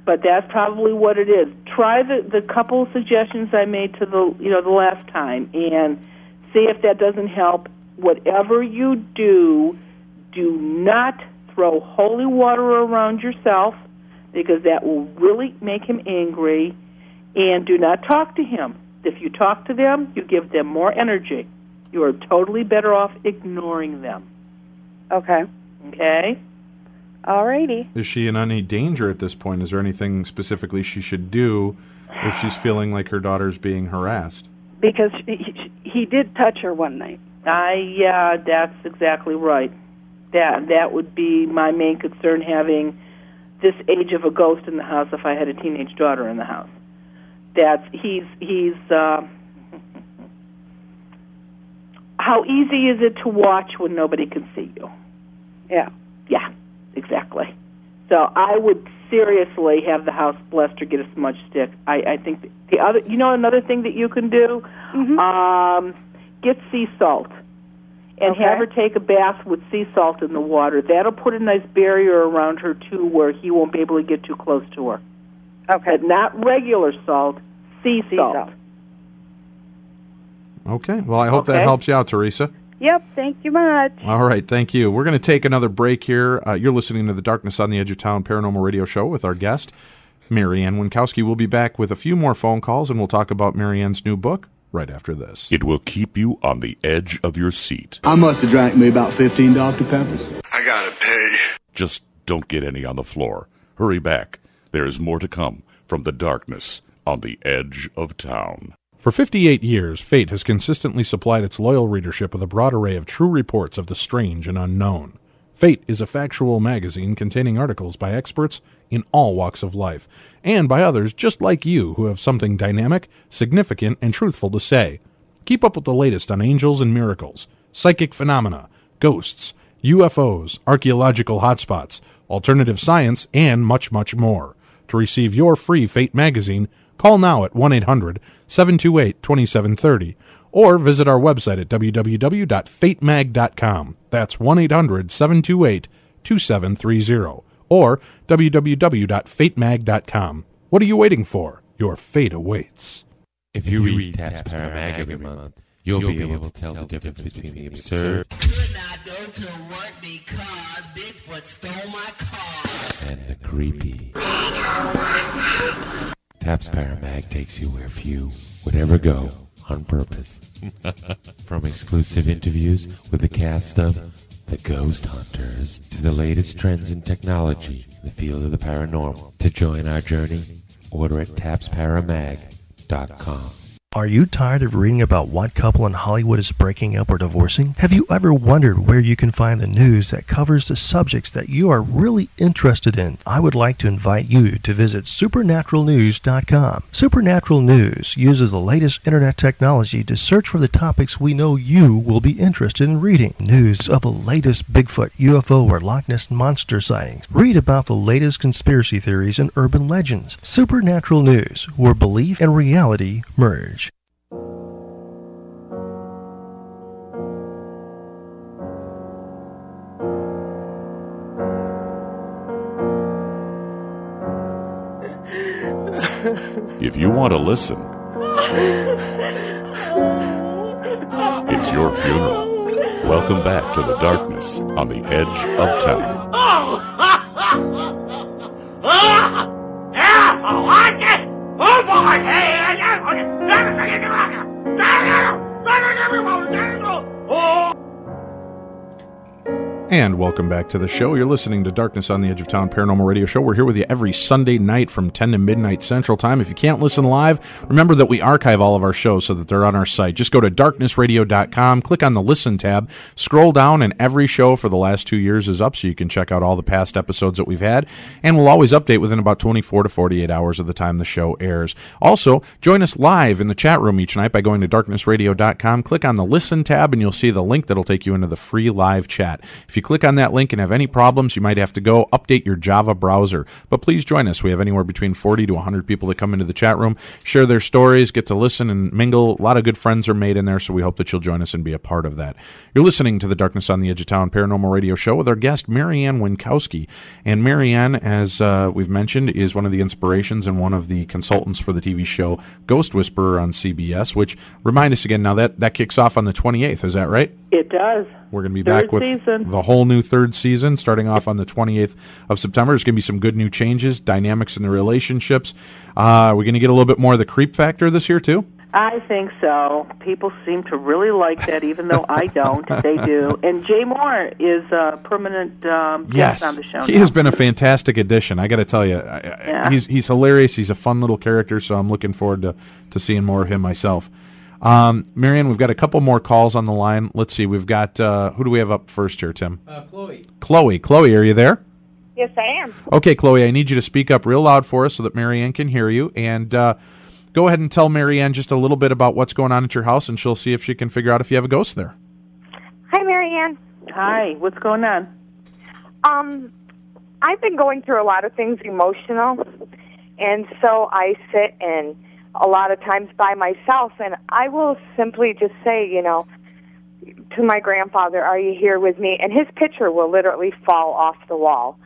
But that's probably what it is. Try the couple of suggestions I made to the last time and see if that doesn't help. Whatever you do not throw holy water around yourself because that will really make him angry, and do not talk to him. If you talk to them, you give them more energy. You are totally better off ignoring them. Okay. Okay? All righty. Is she in any danger at this point? Is there anything specifically she should do if she's feeling like her daughter's being harassed? Because he did touch her one night. Yeah, that's exactly right. That would be my main concern, having this age of a ghost in the house if I had a teenage daughter in the house. He's how easy is it to watch when nobody can see you? Yeah, exactly. So I would seriously have the house blessed or get a smudge stick. I think the other, another thing that you can do, get sea salt and have her take a bath with sea salt in the water. That'll put a nice barrier around her too, where he won't be able to get too close to her. Okay. But not regular salt, sea salt. Okay. Well, I hope that helps you out, Teresa. Yep. Thank you much. All right. Thank you. We're going to take another break here. You're listening to the Darkness on the Edge of Town Paranormal Radio Show with our guest, Mary Ann Winkowski. We'll be back with a few more phone calls, and we'll talk about Mary Ann's new book right after this. It will keep you on the edge of your seat. I must have drank me about 15 Dr. Peppers. I gotta pay. Just don't get any on the floor. Hurry back. There is more to come from the Darkness on the Edge of Town. For 58 years, Fate has consistently supplied its loyal readership with a broad array of true reports of the strange and unknown. Fate is a factual magazine containing articles by experts in all walks of life, and by others just like you who have something dynamic, significant, and truthful to say. Keep up with the latest on angels and miracles, psychic phenomena, ghosts, UFOs, archaeological hotspots, alternative science, and much, much more. To receive your free Fate magazine, call now at 1-800-728-2730 or visit our website at www.fatemag.com. That's 1-800-728-2730 or www.fatemag.com. What are you waiting for? Your fate awaits. If you read Taps Paramag every month, you'll be able to tell the difference between the absurd and the creepy. Taps Paramag takes you where few would ever go on purpose. From exclusive interviews with the cast of The Ghost Hunters to the latest trends in technology in the field of the paranormal. To join our journey, order at tapsparamag.com. Are you tired of reading about what couple in Hollywood is breaking up or divorcing? Have you ever wondered where you can find the news that covers the subjects that you are really interested in? I would like to invite you to visit supernaturalnews.com. Supernatural News uses the latest internet technology to search for the topics we know you will be interested in reading. News of the latest Bigfoot, UFO, or Loch Ness Monster sightings. Read about the latest conspiracy theories and urban legends. Supernatural News, where belief and reality merge. If you want to listen, it's your funeral. Welcome back to the Darkness on the Edge of Town. And welcome back to the show. You're listening to Darkness on the Edge of Town Paranormal Radio Show. We're here with you every Sunday night from 10 to midnight Central Time. If you can't listen live, remember that we archive all of our shows so that they're on our site. Just go to darknessradio.com, click on the Listen tab, scroll down, and every show for the last 2 years is up, so you can check out all the past episodes that we've had. And we'll always update within about 24 to 48 hours of the time the show airs. Also, join us live in the chat room each night by going to darknessradio.com, click on the Listen tab, and you'll see the link that'll take you into the free live chat. If you click on that link and have any problems, you might have to go update your Java browser. But please join us. We have anywhere between 40 to 100 people that come into the chat room, share their stories, get to listen and mingle. A lot of good friends are made in there, so we hope that you'll join us and be a part of that. You're listening to the Darkness on the Edge of Town Paranormal Radio Show with our guest, Mary Ann Winkowski. And Mary Ann, as we've mentioned, is one of the inspirations and one of the consultants for the TV show Ghost Whisperer on CBS, which, remind us again, now that kicks off on the 28th, is that right? It does. We're going to be back with the whole new third season starting off on the 28th of September. There's going to be some good new changes, dynamics in the relationships. We're going to get a little bit more of the creep factor this year, too? I think so. People seem to really like that, even though I don't. They do. And Jay Moore is a permanent guest on the show. He has been a fantastic addition. I got to tell you, he's hilarious. He's a fun little character, so I'm looking forward to seeing more of him myself. Mary Ann, we've got a couple more calls on the line. Let's see. We've got, who do we have up first here, Tim? Chloe. Chloe, are you there? Yes, I am. Okay, Chloe, I need you to speak up real loud for us so that Mary Ann can hear you. And go ahead and tell Mary Ann just a little bit about what's going on at your house, and she'll see if she can figure out if you have a ghost there. Hi, Mary Ann. Hi. What's going on? I've been going through a lot of things emotional, and so I sit and a lot of times by myself, and I will simply just say, to my grandfather, "Are you here with me?" And his picture will literally fall off the wall.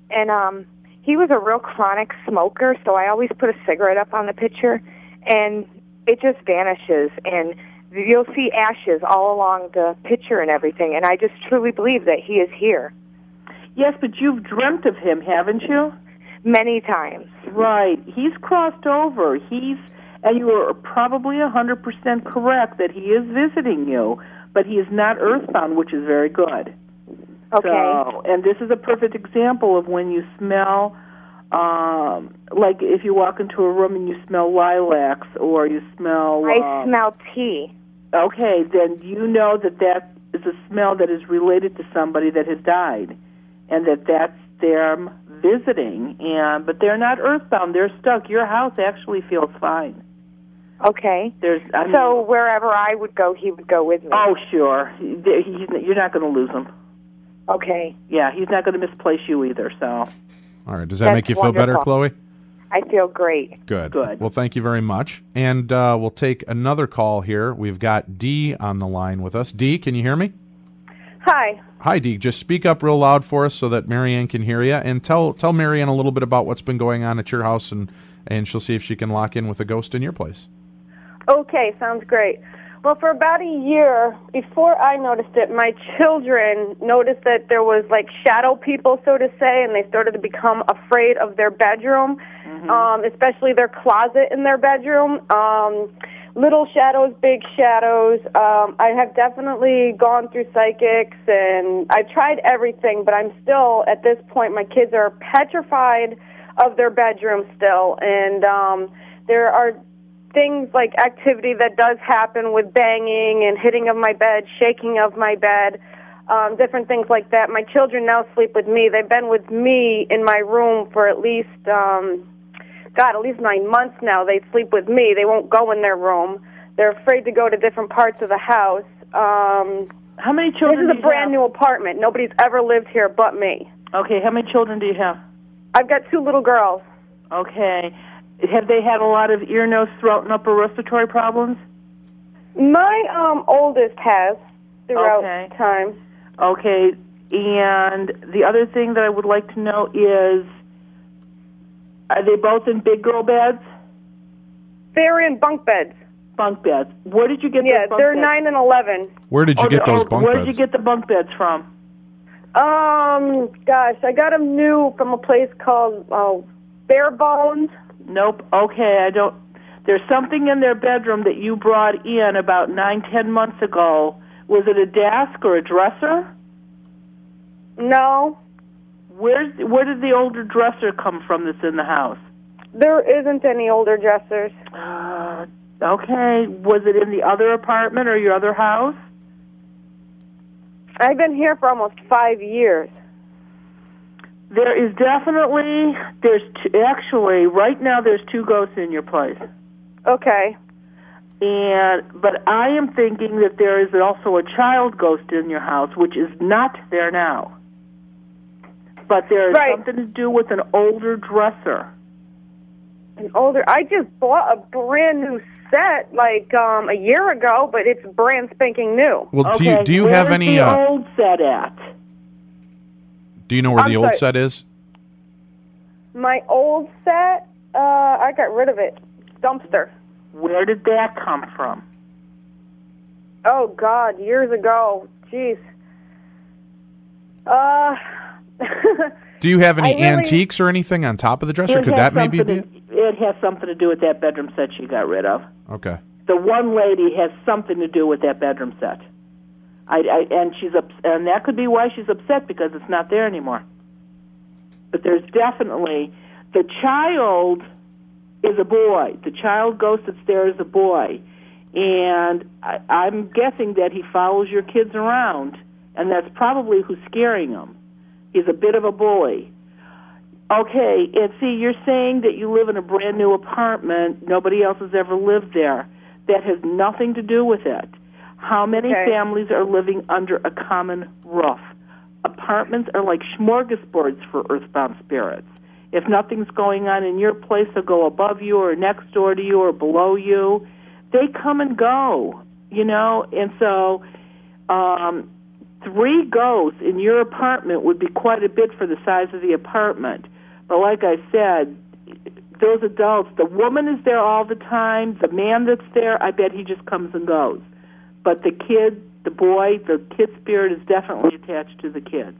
And he was a real chronic smoker, so I always put a cigarette up on the picture, and it just vanishes, and you'll see ashes all along the picture and everything, and I just truly believe that he is here. Yes, but you've dreamt of him, haven't you? Many times. Right. He's crossed over. And you are probably 100% correct that he is visiting you, but he is not earthbound, which is very good. Okay. So, and this is a perfect example of when you smell, like if you walk into a room and you smell lilacs or you smell... I smell tea. Okay, then you know that is a smell that is related to somebody that has died, and that's them visiting. But they're not earthbound. They're stuck. Your house actually feels fine. Okay. So wherever I would go, he would go with me. Oh, sure. You're not going to lose him. Okay. Yeah, he's not going to misplace you either. So. All right. Does that make you feel better, Chloe? I feel great. Good. Well, thank you very much. And we'll take another call here. We've got Dee on the line with us. Dee, can you hear me? Hi. Hi, Dee. Just speak up real loud for us so that Mary Ann can hear you. And tell Mary Ann a little bit about what's been going on at your house, and she'll see if she can lock in with a ghost in your place. Okay, sounds great. Well, for about a year, before I noticed it, my children noticed that there was like shadow people, so to say, and they started to become afraid of their bedroom, especially their closet in their bedroom. Little shadows, big shadows. I have definitely gone through psychics, and I've tried everything, but I'm still, at this point, my kids are petrified of their bedroom still, and there are things like activity that does happen with banging and hitting of my bed, shaking of my bed, different things like that. My children now sleep with me. They've been with me in my room for at least, at least 9 months now. They sleep with me. They won't go in their room. They're afraid to go to different parts of the house. How many children This is a brand new apartment. Nobody's ever lived here but me. Okay, how many children do you have? I've got 2 little girls. Okay. Have they had a lot of ear, nose, throat, and upper respiratory problems? My oldest has throughout time. Okay. And the other thing that I would like to know is, are they both in big girl beds? They're in bunk beds. Bunk beds. Where did you get those bunk beds? Yeah, they're 9 and 11. Where did you get those bunk beds? Where did you get the bunk beds from? gosh, I got them new from a place called Bare Bones. Nope. Okay, I don't. There's something in their bedroom that you brought in about 9-10 months ago. Was it a desk or a dresser? No. Where did the older dresser come from that's in the house? There isn't any older dressers. Okay. Was it in the other apartment or your other house? I've been here for almost 5 years. There is definitely, actually, right now there's 2 ghosts in your place. Okay. But I am thinking that there is also a child ghost in your house, which is not there now. But there is something to do with an older dresser. I just bought a brand new set like a year ago, but it's brand spanking new. Well, do you have any? Where's the old set at? Do you know where the old set is? My old set, I got rid of it. Dumpster. Where did that come from? Oh God, years ago. Jeez. Do you have any antiques or anything on top of the dresser? Could that maybe be it? It has something to do with that bedroom set she got rid of. Okay. The one lady has something to do with that bedroom set. And that could be why she's upset, because it's not there anymore. But there's definitely, the child is a boy. The child ghost that's there is a boy. And I'm guessing that he follows your kids around, and that's probably who's scaring them. He's a bit of a bully. Okay, and see, you're saying that you live in a brand new apartment. Nobody else has ever lived there. That has nothing to do with it. How many families are living under a common roof? Apartments are like smorgasbords for earthbound spirits. If nothing's going on in your place, they'll go above you or next door to you or below you. They come and go, and so 3 ghosts in your apartment would be quite a bit for the size of the apartment. But like I said, those adults, the woman is there all the time. The man that's there, I bet he just comes and goes. But the kid, the boy, the kid spirit is definitely attached to the kids.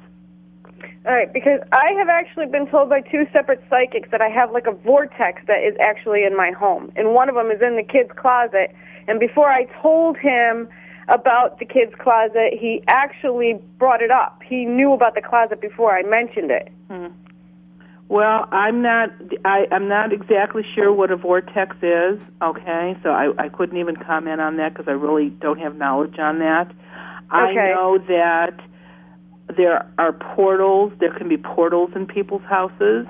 All right, because I have actually been told by 2 separate psychics that I have like a vortex that is actually in my home. And one of them is in the kid's closet. And before I told him about the kid's closet, he actually brought it up. He knew about the closet before I mentioned it. Well, I'm not exactly sure what a vortex is, okay? So I couldn't even comment on that because I really don't have knowledge on that. I know that there are portals. There can be portals in people's houses,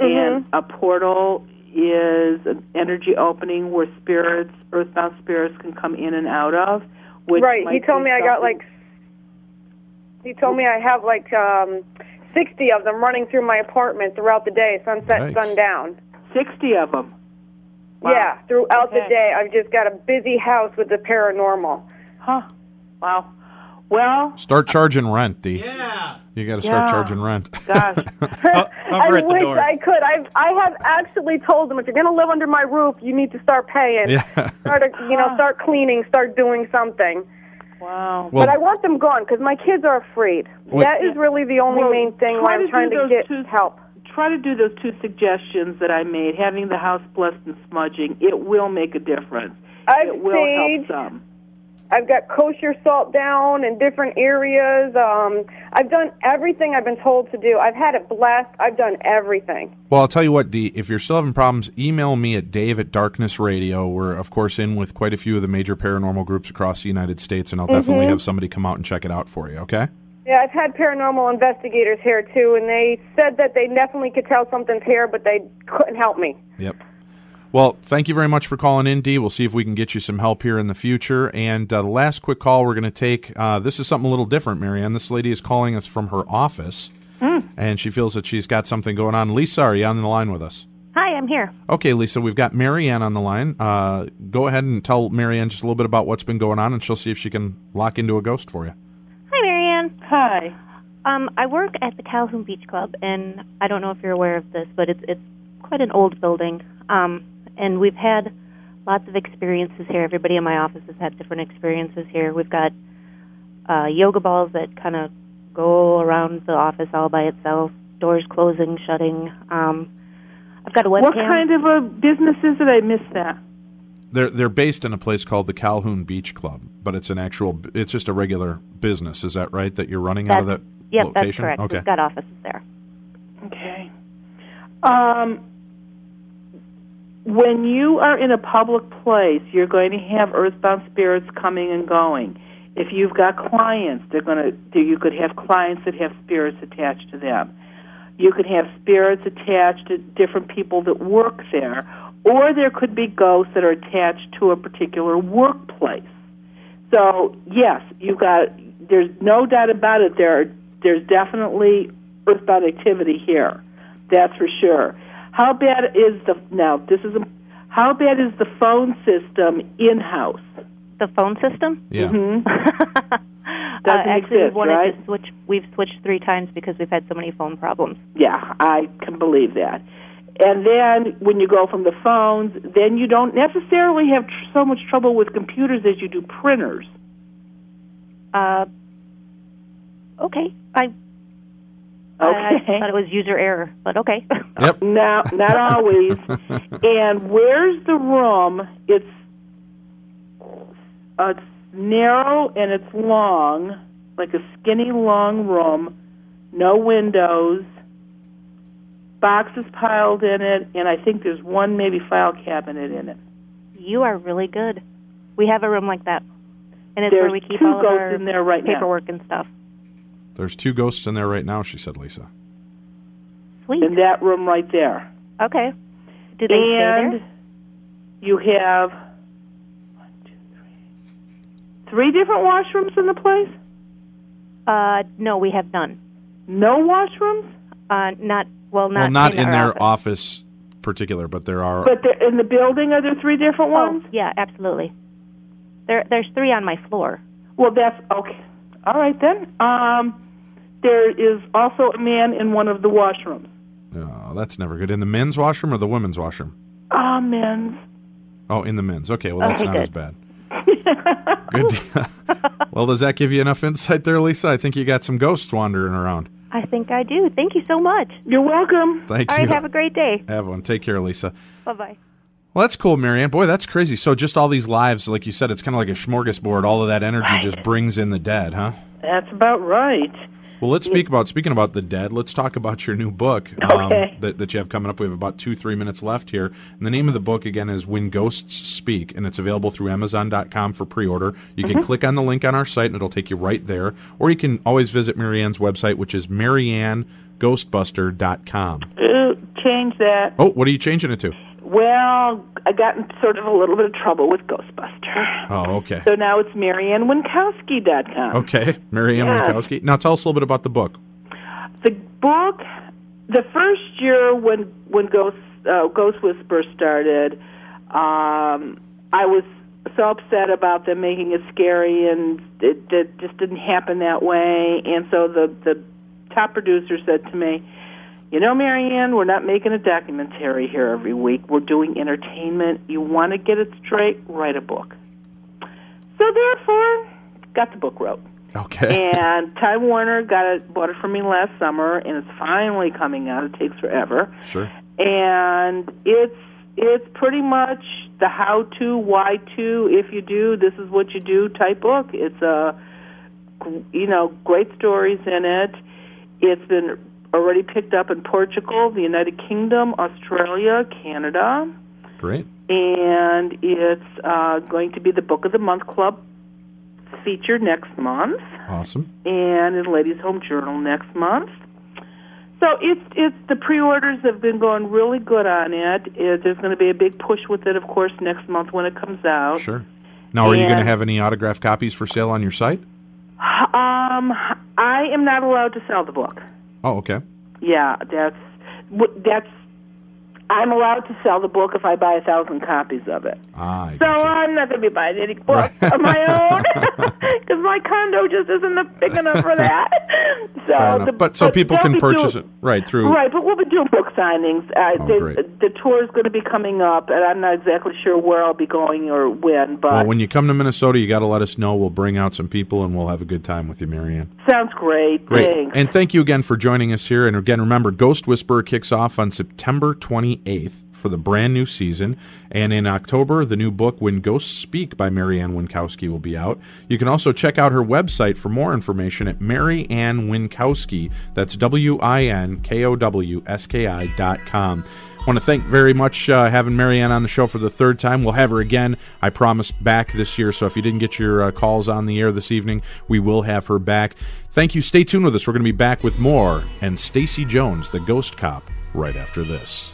and a portal is an energy opening where spirits, earthbound spirits, can come in and out of. Right. He told me I have like 60 of them running through my apartment throughout the day, sunset, sundown. 60 of them? Wow. Yeah, throughout the day. I've just got a busy house with the paranormal. Huh. Wow. Well, start charging rent, Dee. Yeah. You got to start charging rent. Gosh. I wish I could. I have actually told them, if you're going to live under my roof, you need to start paying. Yeah. Start cleaning, start doing something. Wow. But I want them gone because my kids are afraid. That is really the only main thing why I'm trying to get help. Try to do those 2 suggestions that I made, having the house blessed and smudging. It will make a difference. It will help some. I've got kosher salt down in different areas. I've done everything I've been told to do. I've had it blessed. I've done everything. Well, I'll tell you what, Dee, if you're still having problems, email me at Dave@Darkness Radio. We're, of course, in with quite a few of the major paranormal groups across the United States, and I'll definitely have somebody come out and check it out for you, okay? Yeah, I've had paranormal investigators here, too, and they said that they definitely could tell something's here, but they couldn't help me. Yep. Well, thank you very much for calling in, Dee. We'll see if we can get you some help here in the future. And the last quick call we're going to take, this is something a little different, Mary Ann. This lady is calling us from her office, and she feels that she's got something going on. Lisa, are you on the line with us? Hi, I'm here. Okay, Lisa, we've got Mary Ann on the line. Go ahead and tell Mary Ann just a little bit about what's been going on, and she'll see if she can lock into a ghost for you. Hi, Mary Ann. Hi. I work at the Calhoun Beach Club, and I don't know if you're aware of this, but it's quite an old building. And we've had lots of experiences here. Everybody in my office has had different experiences here. We've got yoga balls that kind of go around the office all by itself, doors closing, shutting. I've got a webcam. What kind of a business is it? I missed that. They're based in a place called the Calhoun Beach Club, but it's it's just a regular business. Is that right? That you're running out of that location? That's correct. Okay. We've got offices there. Okay. When you are in a public place, you're going to have earthbound spirits coming and going. If you've got clients, you could have clients that have spirits attached to them. You could have spirits attached to different people that work there, or there could be ghosts that are attached to a particular workplace. So, yes, there's no doubt about it. There's definitely earthbound activity here. That's for sure. How bad is the phone system in-house? The phone system? Yeah. Mm-hmm. Actually, exist, we've switched 3 times because we've had so many phone problems. Yeah, I can believe that. And then when you go from the phones, then you don't necessarily have so much trouble with computers as you do printers. Okay. I thought it was user error, but okay. Yep. No, not always. And where's the room? It's narrow and it's long, like a skinny, long room, no windows, boxes piled in it, and I think there's one maybe file cabinet in it. You are really good. We have a room like that, and it's where we keep all of our in there right paperwork and stuff. There's 2 ghosts in there right now, she said, Lisa. Sweet. In that room right there. Okay. Do they stay there? You have 3 different washrooms in the place? No, we have none. No washrooms? Not in their office particular, but there are. But in the building, are there 3 different ones? Yeah, absolutely. There's 3 on my floor. Well, that's okay. All right then. There is also a man in one of the washrooms. Oh, that's never good. In the men's washroom or the women's washroom? Men's. Oh, in the men's. Okay, well, that's not good. as bad. Good deal. Well, does that give you enough insight there, Lisa? I think you got some ghosts wandering around. I think I do. Thank you so much. You're welcome. Thank you. All right, have a great day. Have one. Take care, Lisa. Bye-bye. Well, that's cool, Mary Ann. Boy, that's crazy. So just all these lives, like you said, it's kind of like a smorgasbord. All of that energy just brings in the dead, huh? That's about right. Well, let's speaking about the dead, let's talk about your new book that you have coming up. We have about 2-3 minutes left here. And the name of the book, again, is When Ghosts Speak, and it's available through Amazon.com for pre-order. You can click on the link on our site, and it'll take you right there. Or you can always visit Mary Ann's website, which is MaryAnnGhostbuster.com. Change that. Oh, what are you changing it to? Well, I got in sort of a little bit of trouble with Ghostbuster. Oh, okay. So now it's MaryAnnWinkowski.com. Okay, Mary Ann Winkowski. Now tell us a little bit about the book. The book, the first year when Ghost Whisperer started, I was so upset about them making it scary, and it just didn't happen that way. And so the top producer said to me, "You know, Mary Ann, we're not making a documentary here every week. We're doing entertainment. You want to get it straight? Write a book." So therefore, got the book wrote. Okay. And Time Warner bought it for me last summer, and it's finally coming out. It takes forever. Sure. And it's pretty much the how-to, why-to, if you do, this is what you do type book. It's great stories in it. It's been already picked up in Portugal, the United Kingdom, Australia, Canada. Great. And it's going to be the Book of the Month Club feature next month. Awesome. And in Ladies' Home Journal next month. So it's the pre-orders have been going really good on it. There's going to be a big push with it, of course, next month when it comes out. Sure. Now, are you going to have any autographed copies for sale on your site? I am not allowed to sell the book. Oh, okay. Yeah, I'm allowed to sell the book if I buy 1,000 copies of it. So I'm not going to be buying any books of my own because my condo just isn't big enough for that. So people can purchase it through. Right, but we'll be doing book signings. The tour is going to be coming up, and I'm not exactly sure where I'll be going or when. But well, when you come to Minnesota, you got to let us know. We'll bring out some people, and we'll have a good time with you, Mary Ann. Sounds great. Thanks. And thank you again for joining us here. And again, remember, Ghost Whisperer kicks off on September 28th for the brand new season. And in October, the new book, When Ghosts Speak by Mary Ann Winkowski, will be out. You can also check out her website for more information at Mary Ann Winkowski. That's WINKOWSKI.com. I want to thank very much having Mary Ann on the show for the third time. We'll have her again, I promise, back this year. So if you didn't get your calls on the air this evening, we will have her back. Thank you. Stay tuned with us. We're going to be back with more and Stacy Jones, the Ghost Cop, right after this.